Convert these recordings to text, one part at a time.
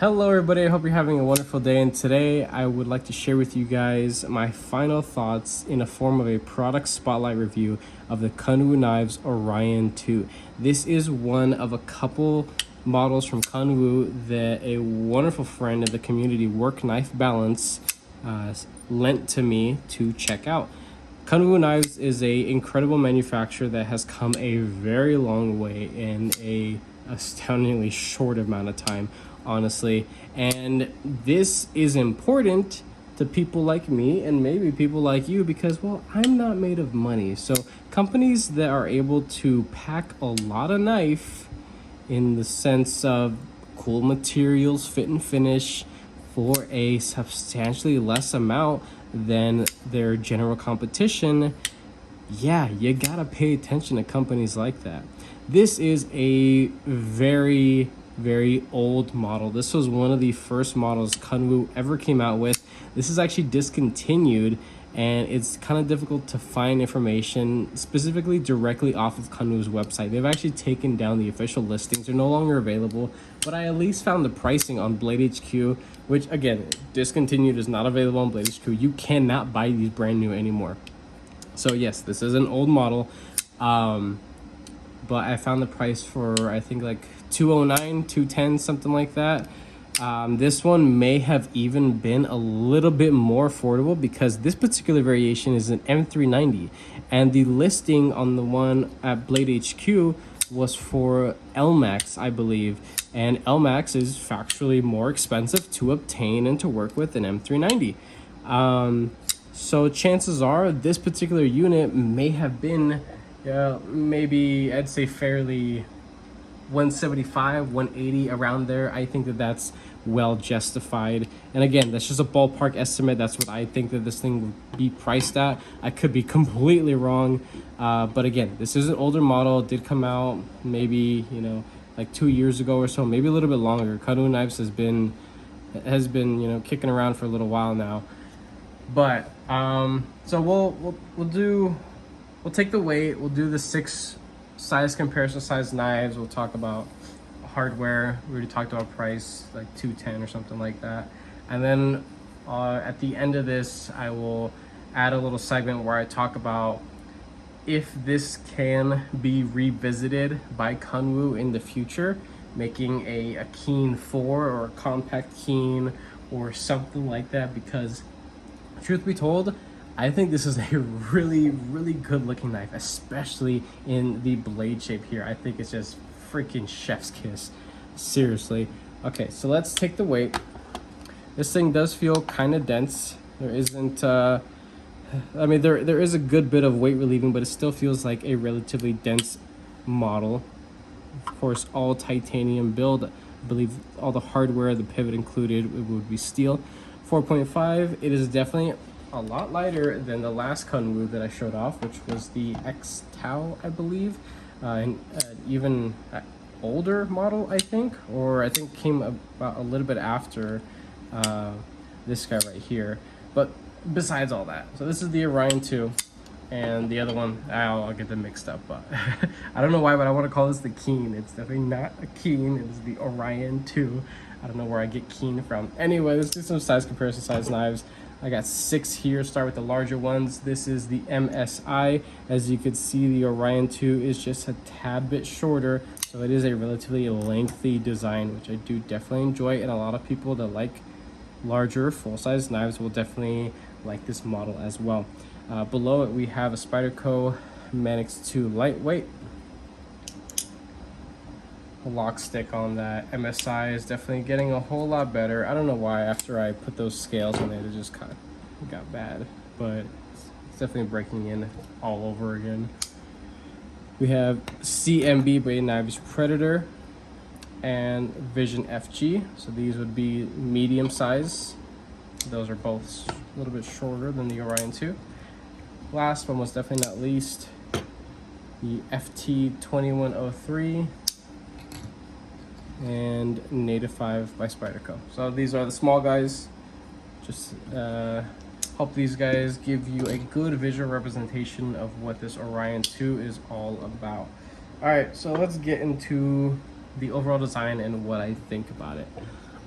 Hello everybody, I hope you're having a wonderful day, and today I would like to share with you guys my final thoughts in a form of a product spotlight review of the Kunwu Knives Orion 2. This is one of a couple models from Kunwu that a wonderful friend of the community, Work Knife Balance, lent to me to check out. Kunwu Knives is a incredible manufacturer that has come a very long way in a astoundingly short amount of time, honestly. And this is important to people like me and maybe people like you because, well, I'm not made of money. So companies that are able to pack a lot of knife in the sense of cool materials, fit and finish for a substantially less amount than their general competition, yeah, you gotta pay attention to companies like that. This is a very old model. This was one of the first models Kunwu ever came out with. This is actually discontinued, and it's kind of difficult to find information specifically directly off of Kunwu's website. They've actually taken down the official listings. They're no longer available, but I at least found the pricing on Blade HQ, which again, discontinued, is not available on Blade HQ. You cannot buy these brand new anymore. So yes, this is an old model, but I found the price for, I think, like $209, $210, something like that. This one may have even been a little bit more affordable because this particular variation is an M390, and the listing on the one at Blade HQ was for LMAX, I believe, and LMAX is factually more expensive to obtain and to work with than M390. So chances are this particular unit may have been maybe, I'd say, fairly 175, 180, around there. I think that that's well justified. And again, that's just a ballpark estimate. That's what I think that this thing would be priced at. I could be completely wrong. But again, this is an older model. It did come out maybe, like 2 years ago or so, maybe a little bit longer. Kunwu Knives has been, kicking around for a little while now. But so we'll take the weight. We'll do the 6 size comparison size knives. We'll talk about hardware. We already talked about price, like $210 or something like that. And then at the end of this, I will add a little segment where I talk about if this can be revisited by Kunwu in the future, making a Keen 4 or a compact Keen or something like that, because truth be told, I think this is a really good looking knife, especially in the blade shape here. I think it's just freaking chef's kiss, seriously. Okay, so let's take the weight. This thing does feel kind of dense. There isn't I mean, there is a good bit of weight relieving, but it still feels like a relatively dense model. Of course, all titanium build. I believe all the hardware, the pivot included, it would be steel. 4.5. It is definitely a lot lighter than the last Kunwu that I showed off, which was the X Tau, I believe, and even older model, I think, or I think came about a little bit after this guy right here. But besides all that, so this is the Orion 2, and the other one, I'll get them mixed up, but I don't know why, but I want to call this the Keen. It's definitely not a Keen. It is the Orion 2. I don't know where I get Keen from. Anyway, let's do some size comparison size knives. I got 6 here. Start with the larger ones. This is the MSI. As you can see, the Orion 2 is just a tad bit shorter, so it is a relatively lengthy design, which I do definitely enjoy, and a lot of people that like larger full-size knives will definitely like this model as well. Below it, we have a Spyderco Manix 2 lightweight. The lock stick on that MSI is definitely getting a whole lot better. I don't know why after I put those scales on it just kind of got bad, but it's definitely breaking in all over again. We have CMB Blade Knives Predator and Vision FG. So these would be medium size. Those are both a little bit shorter than the Orion 2. Last one was definitely not least, the FT2103 and Native 5 by Spyderco. So these are the small guys. Just hope these guys give you a good visual representation of what this Orion 2 is all about. All right, so let's get into the overall design and what I think about it.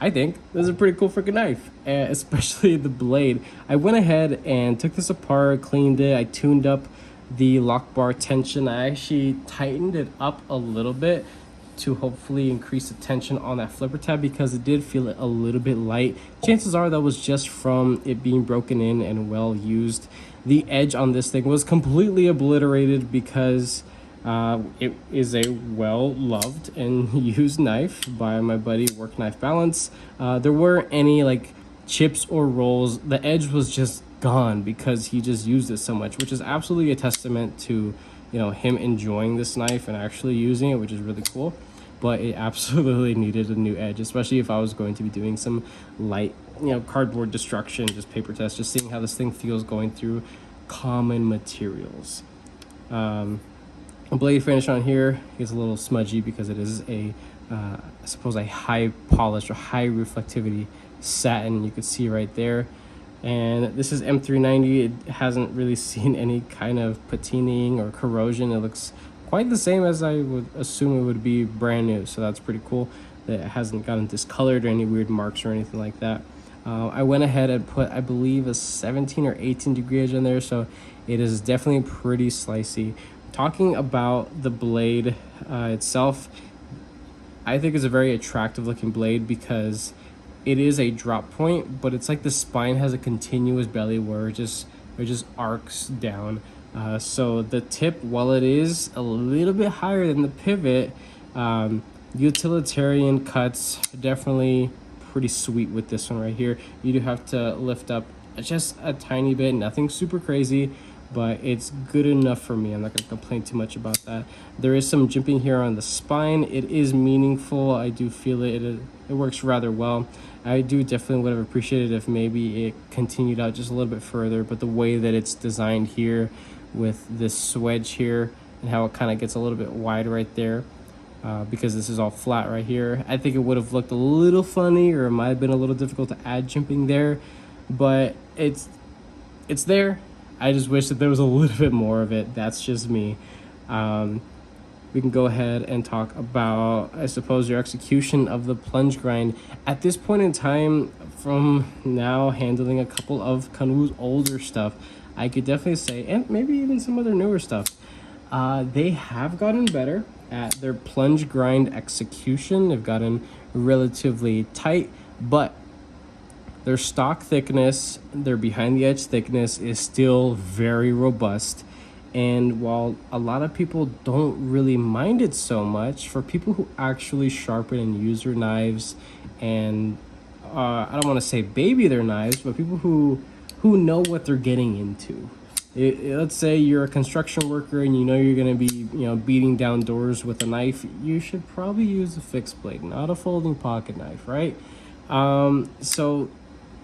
I think this is a pretty cool freaking knife, especially the blade. I went ahead and took this apart, cleaned it, I tuned up the lock bar tension. I actually tightened it up a little bit to hopefully increase the tension on that flipper tab because it did feel a little bit light. Chances are that was just from it being broken in and well used. The edge on this thing was completely obliterated because it is a well-loved and used knife by my buddy Work Knife Balance. There weren't any like chips or rolls. The edge was just gone because he just used it so much, which is absolutely a testament to, you know, him enjoying this knife and actually using it, which is really cool. But it absolutely needed a new edge, especially if I was going to be doing some light, you know, cardboard destruction, just paper test, just seeing how this thing feels going through common materials. Blade finish on here is a little smudgy because it is a I suppose a high polish or high reflectivity satin. You could see right there. And this is M390. It hasn't really seen any kind of patining or corrosion. It looks quite the same as I would assume it would be brand new, so that's pretty cool that it hasn't gotten discolored or any weird marks or anything like that. I went ahead and put, I believe, a 17 or 18 degree edge in there, so it is definitely pretty slicey. Talking about the blade itself, I think it's a very attractive looking blade because it is a drop point, but it's like the spine has a continuous belly where it just arcs down. So the tip, while it is a little bit higher than the pivot, utilitarian cuts definitely pretty sweet with this one right here. You do have to lift up just a tiny bit, nothing super crazy, but it's good enough for me. I'm not going to complain too much about that. There is some jimping here on the spine. It is meaningful. I do feel it. It works rather well. I do definitely would have appreciated if maybe it continued out just a little bit further, but the way that it's designed here with this swedge here and how it kind of gets a little bit wide right there, because this is all flat right here, I think it would have looked a little funny, or it might have been a little difficult to add jimping there, but it's there. I just wish that there was a little bit more of it. That's just me. We can go ahead and talk about, I suppose, your execution of the plunge grind. At this point in time, from now handling a couple of Kanwu's older stuff, I could definitely say, and maybe even some other newer stuff, they have gotten better at their plunge grind execution. They've gotten relatively tight, but their stock thickness, their behind the edge thickness is still very robust. And while a lot of people don't really mind it so much, for people who actually sharpen and use their knives and I don't want to say baby their knives, but people who know what they're getting into. Let's say you're a construction worker and you know you're going to be, you know, beating down doors with a knife. You should probably use a fixed blade, not a folding pocket knife, right? So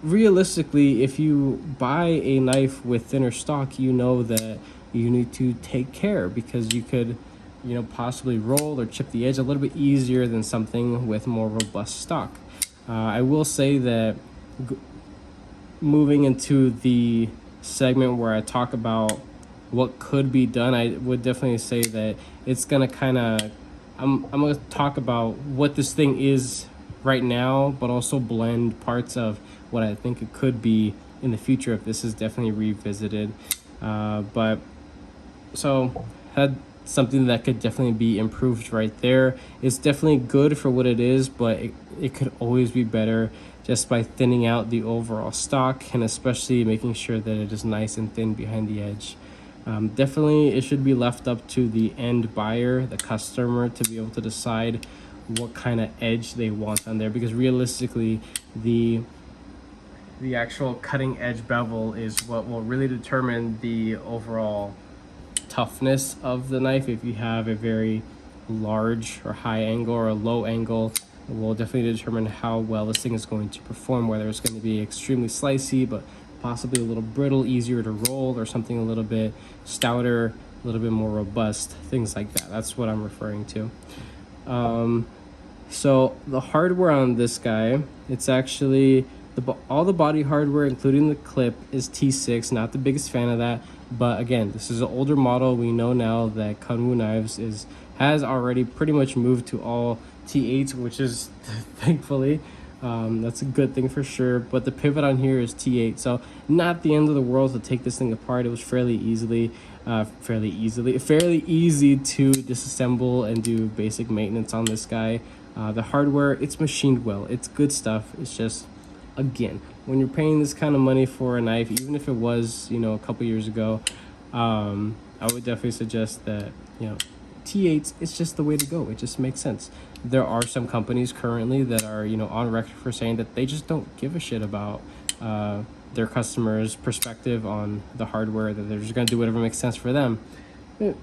realistically, if you buy a knife with thinner stock, you know that you need to take care because you could, you know, possibly roll or chip the edge a little bit easier than something with more robust stock. I will say that moving into the segment where I talk about what could be done, I would definitely say that it's gonna kind of, I'm gonna talk about what this thing is right now, but also blend parts of what I think it could be in the future if this is definitely revisited. But so had something that could definitely be improved right there. It's definitely good for what it is, but it could always be better just by thinning out the overall stock and especially making sure that it is nice and thin behind the edge. Definitely it should be left up to the end buyer, the customer, to be able to decide what kind of edge they want on there, because realistically the actual cutting edge bevel is what will really determine the overall toughness of the knife. If you have a very large or high angle or a low angle, it will definitely determine how well this thing is going to perform, whether it's going to be extremely slicey but possibly a little brittle, easier to roll, or something a little bit stouter, a little bit more robust, things like that. That's what I'm referring to. So the hardware on this guy, it's actually all the body hardware, including the clip, is T6. Not the biggest fan of that, but again, this is an older model. We know now that Kanwu Knives has already pretty much moved to all T8s, which is thankfully That's a good thing for sure. But the pivot on here is T8, so not the end of the world to take this thing apart. It was fairly easy to disassemble and do basic maintenance on this guy. The hardware, it's machined well. It's good stuff. It's just, again, when you're paying this kind of money for a knife, even if it was, you know, a couple years ago, I would definitely suggest that, you know, T8s, it's just the way to go. It just makes sense. There are some companies currently that are, you know, on record for saying that they just don't give a shit about their customers' perspective on the hardware, that they're just going to do whatever makes sense for them.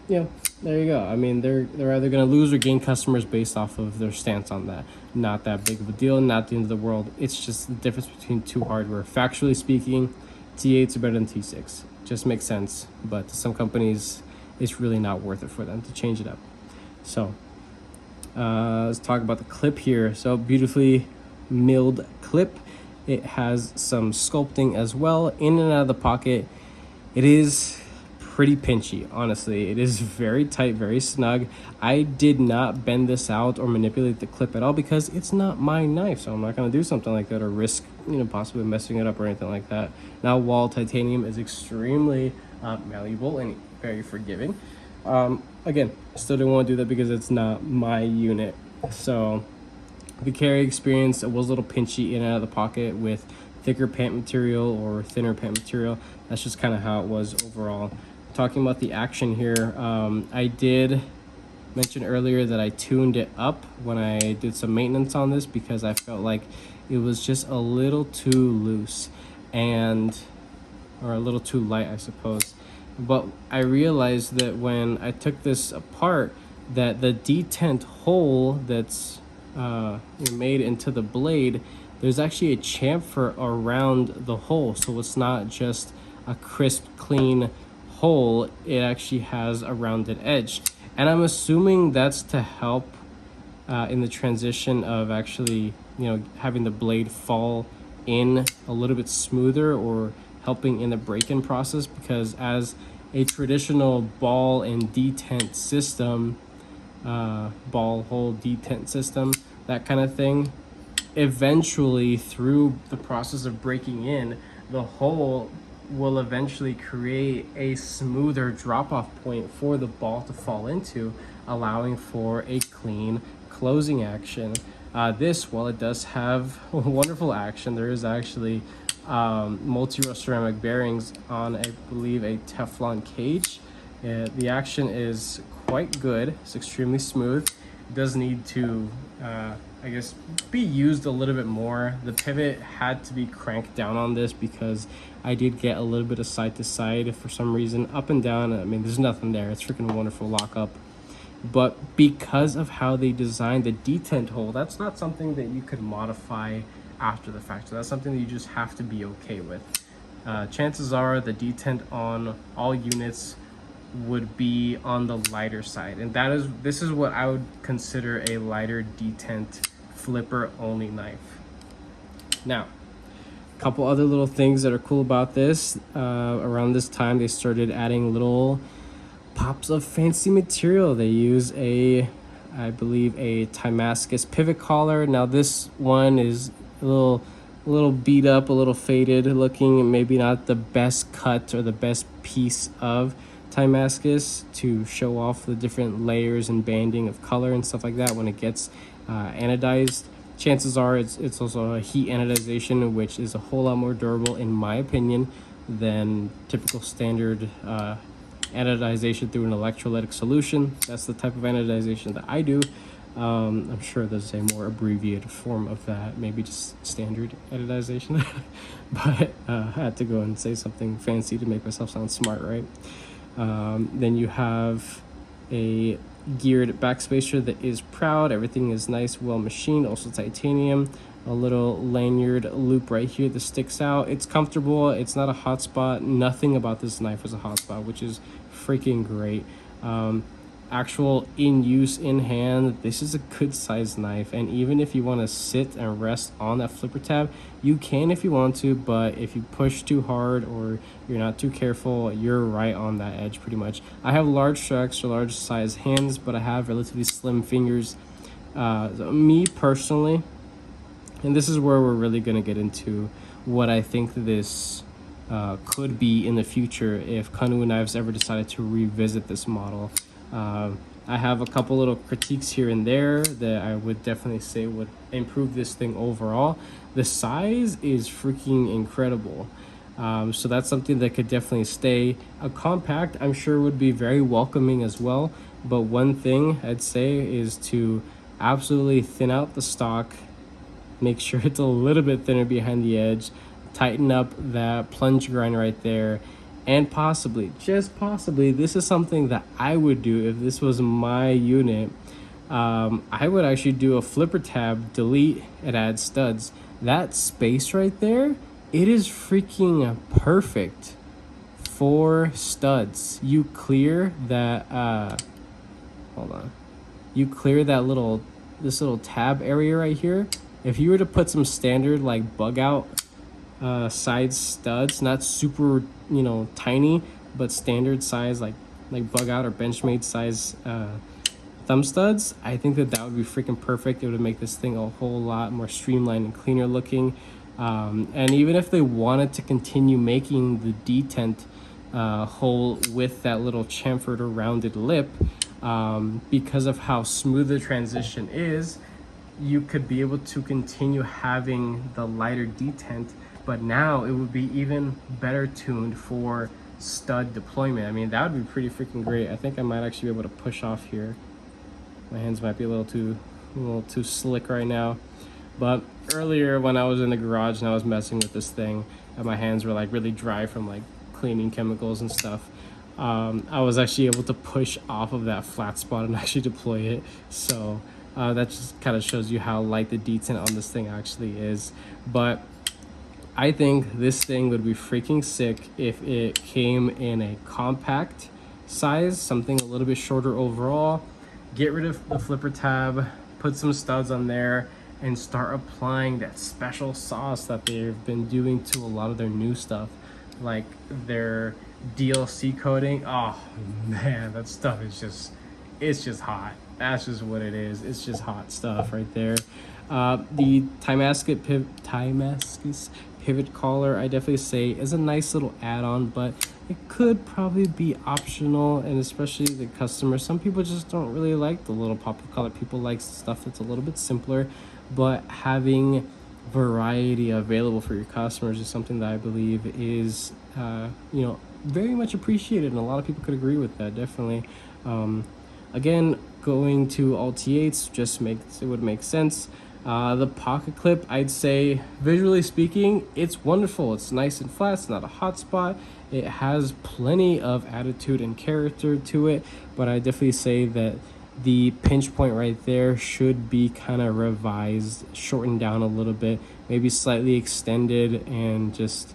Yeah, there you go. I mean, they're either going to lose or gain customers based off of their stance on that. Not that big of a deal, not the end of the world. It's just the difference between two hardware. Factually speaking, T8s are better than T6. Just makes sense. But to some companies, it's really not worth it for them to change it up. So let's talk about the clip here. So beautifully milled clip. It has some sculpting as well in and out of the pocket. It is pretty pinchy, honestly. It is very tight, very snug. I did not bend this out or manipulate the clip at all because it's not my knife, so I'm not going to do something like that or risk, you know, possibly messing it up or anything like that. Now, while titanium is extremely malleable and very forgiving, again, still didn't want to do that because it's not my unit. So the carry experience, it was a little pinchy in and out of the pocket with thicker pant material or thinner pant material. That's just kind of how it was overall. Talking about the action here, I did mention earlier that I tuned it up when I did some maintenance on this because I felt like it was just a little too loose or a little too light, I suppose. But I realized that when I took this apart, that the detent hole that's made into the blade, there's actually a chamfer around the hole, so it's not just a crisp, clean hole. It actually has a rounded edge, and I'm assuming that's to help in the transition of actually, you know, having the blade fall in a little bit smoother or helping in the break-in process, because as a traditional ball and detent system, ball hole detent system, that kind of thing, eventually through the process of breaking in, the hole will eventually create a smoother drop-off point for the ball to fall into, allowing for a clean closing action. This, while it does have wonderful action, there is actually multi-row ceramic bearings on, I believe, a Teflon cage. The action is quite good. It's extremely smooth. It does need to I guess be used a little bit more. The pivot had to be cranked down on this because I did get a little bit of side to side for some reason, up and down. I mean, there's nothing there. It's freaking wonderful lockup. But because of how they designed the detent hole, that's not something that you could modify after the fact. So that's something that you just have to be okay with. Chances are the detent on all units would be on the lighter side, and this is what I would consider a lighter detent flipper only knife. Now, a couple other little things that are cool about this. Around this time, they started adding little pops of fancy material. They use I believe a Timascus pivot collar. Now this one is a little beat up, a little faded looking, maybe not the best cut or the best piece of Timascus to show off the different layers and banding of color and stuff like that when it gets anodized. Chances are it's also a heat anodization, which is a whole lot more durable, in my opinion, than typical standard anodization through an electrolytic solution. That's the type of anodization that I do. I'm sure there's a more abbreviated form of that, maybe just standard anodization. But I had to go and say something fancy to make myself sound smart, right? Then you have a geared backspacer that is proud. Everything is nice, well machined, also titanium. A little lanyard loop right here that sticks out. It's comfortable. It's not a hot spot. Nothing about this knife is a hot spot, which is freaking great. Actual in use in hand, this is a good sized knife, and even if you want to sit and rest on that flipper tab, you can if you want to, but if you push too hard or you're not too careful, you're right on that edge pretty much. I have large to extra large size hands, but I have relatively slim fingers. Me personally, And this is where we're really going to get into what I think this could be in the future if Kanwu Knives ever decided to revisit this model. I have a couple little critiques here and there that I would definitely say would improve this thing overall. The size is freaking incredible. So that's something that could definitely stay. A compact, I'm sure, would be very welcoming as well. But one thing I'd say is to absolutely thin out the stock, make sure it's a little bit thinner behind the edge, tighten up that plunge grind right there, and possibly, just possibly, this is something that I would do if this was my unit. I would actually do a flipper tab, delete, and add studs. That space right there, it is freaking perfect for studs. You clear that, hold on. You clear that this little tab area right here. If you were to put some standard like bug out side studs, not super, you know, tiny, but standard size like bug out or Benchmade size thumb studs, I think that would be freaking perfect. It would make this thing a whole lot more streamlined and cleaner looking. And even if they wanted to continue making the detent hole with that little chamfered or rounded lip, because of how smooth the transition is, you could be able to continue having the lighter detent, but now it would be even better tuned for stud deployment. I mean, that would be pretty freaking great. I think I might actually be able to push off here. My hands might be a little too slick right now. But earlier when I was in the garage and I was messing with this thing and my hands were like really dry from like cleaning chemicals and stuff, I was actually able to push off of that flat spot and actually deploy it. So that just kind of shows you how light the detent on this thing actually is. But I think this thing would be freaking sick if it came in a compact size, something a little bit shorter overall. Get rid of the flipper tab, put some studs on there, and start applying that special sauce that they've been doing to a lot of their new stuff, like their DLC coating. Oh man, that stuff is it's just hot. That's just what it is. It's just hot stuff right there. The Timascus pivot collar, I definitely say, is a nice little add-on, but it could probably be optional, and especially the customer. Some people just don't really like the little pop of color. People like stuff that's a little bit simpler, but having variety available for your customers is something that I believe is, you know, very much appreciated, and a lot of people could agree with that, definitely. Again, going to all T8s it would make sense. The pocket clip, I'd say, visually speaking, it's wonderful. It's nice and flat. It's not a hot spot. It has plenty of attitude and character to it, but I definitely say that the pinch point right there should be kind of revised, shortened down a little bit, maybe slightly extended, and just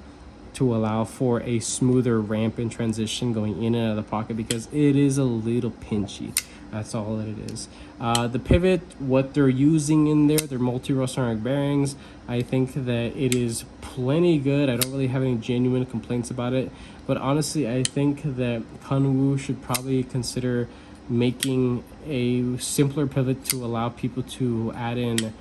to allow for a smoother ramp and transition going in and out of the pocket, because it is a little pinchy. That's all that it is. The pivot, what they're using in there, their multi-row ceramic bearings, I think that it is plenty good. I don't really have any genuine complaints about it, but honestly, I think that Kanwu should probably consider making a simpler pivot to allow people to add in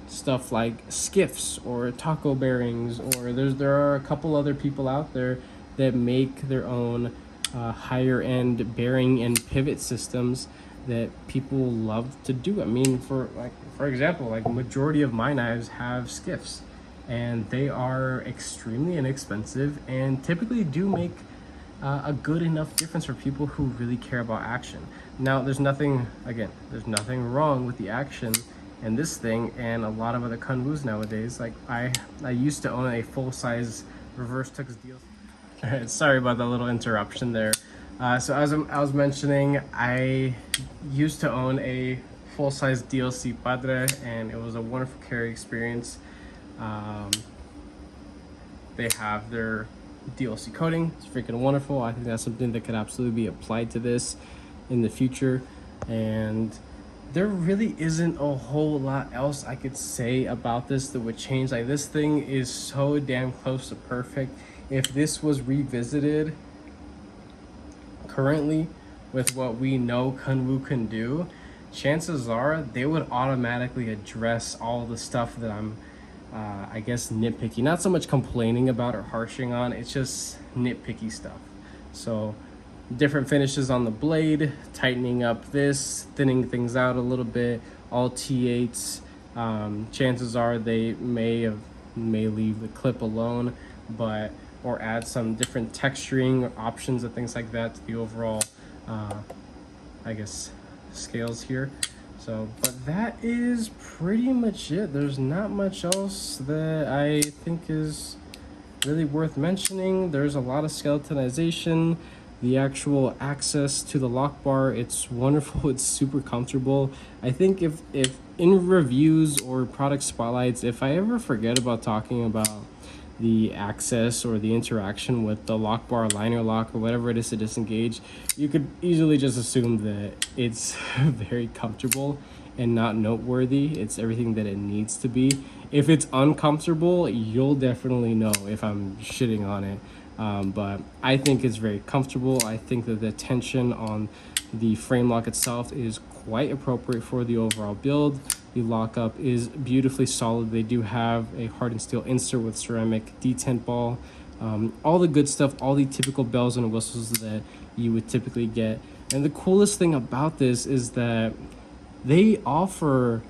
stuff like skiffs or taco bearings, or there are a couple other people out there that make their own higher end bearing and pivot systems that people love to do. I mean, for example, like majority of my knives have skiffs, and they are extremely inexpensive and typically do make a good enough difference for people who really care about action. Now, there's nothing wrong with the action in this thing and a lot of other Kanwus nowadays. Like I used to own a full-size reverse tux deal. Sorry about that little interruption there. So as I was mentioning, I used to own a full-size DLC Padre, and it was a wonderful carry experience. They have their DLC coating. It's freaking wonderful. I think that's something that could absolutely be applied to this in the future. And there really isn't a whole lot else I could say about this that would change. Like, this thing is so damn close to perfect. If this was revisited currently with what we know Kanwu can do, chances are they would automatically address all the stuff that I'm I guess nitpicky, not so much complaining about or harshing on, it's just nitpicky stuff. So different finishes on the blade, tightening up this, thinning things out a little bit, all T8s. Chances are they may leave the clip alone, but or add some different texturing options and things like that to the overall I guess scales here. So, but that is pretty much it. There's not much else that I think is really worth mentioning. There's a lot of skeletonization. The actual access to the lock bar, it's wonderful. It's super comfortable. I think if in reviews or product spotlights, if I ever forget about talking about the access or the interaction with the lock bar, liner lock, or whatever it is to disengage, you could easily just assume that it's very comfortable and not noteworthy. It's everything that it needs to be. If it's uncomfortable, you'll definitely know if I'm shitting on it. But I think it's very comfortable. I think that the tension on the frame lock itself is quite appropriate for the overall build. The lockup is beautifully solid. They do have a hardened steel insert with ceramic detent ball. All the good stuff, all the typical bells and whistles that you would typically get. And the coolest thing about this is that they offer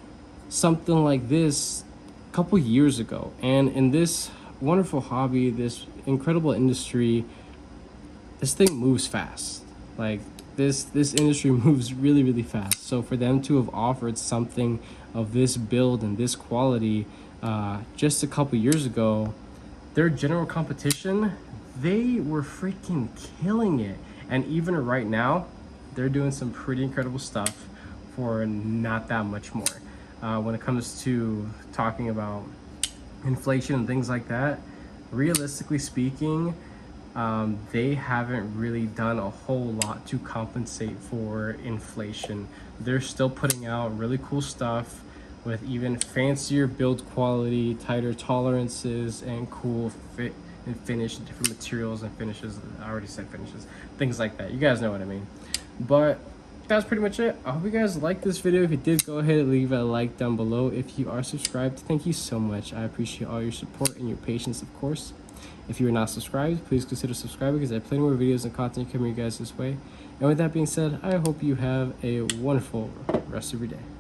something like this a couple years ago. And in this wonderful hobby, this incredible industry, this thing moves fast. Like this industry moves really, really fast. So for them to have offered something of this build and this quality just a couple years ago, their general competition, they were freaking killing it. And even right now, they're doing some pretty incredible stuff for not that much more. When it comes to talking about inflation and things like that, realistically speaking, they haven't really done a whole lot to compensate for inflation. They're still putting out really cool stuff with even fancier build quality, tighter tolerances, and cool fit and finish, different materials and finishes. I already said finishes, things like that. You guys know what I mean. But that's pretty much it. I hope you guys liked this video. If you did, go ahead and leave a like down below. If you are subscribed, thank you so much. I appreciate all your support and your patience, of course. If you are not subscribed, please consider subscribing because I have plenty more videos and content coming you guys this way. And with that being said, I hope you have a wonderful rest of your day.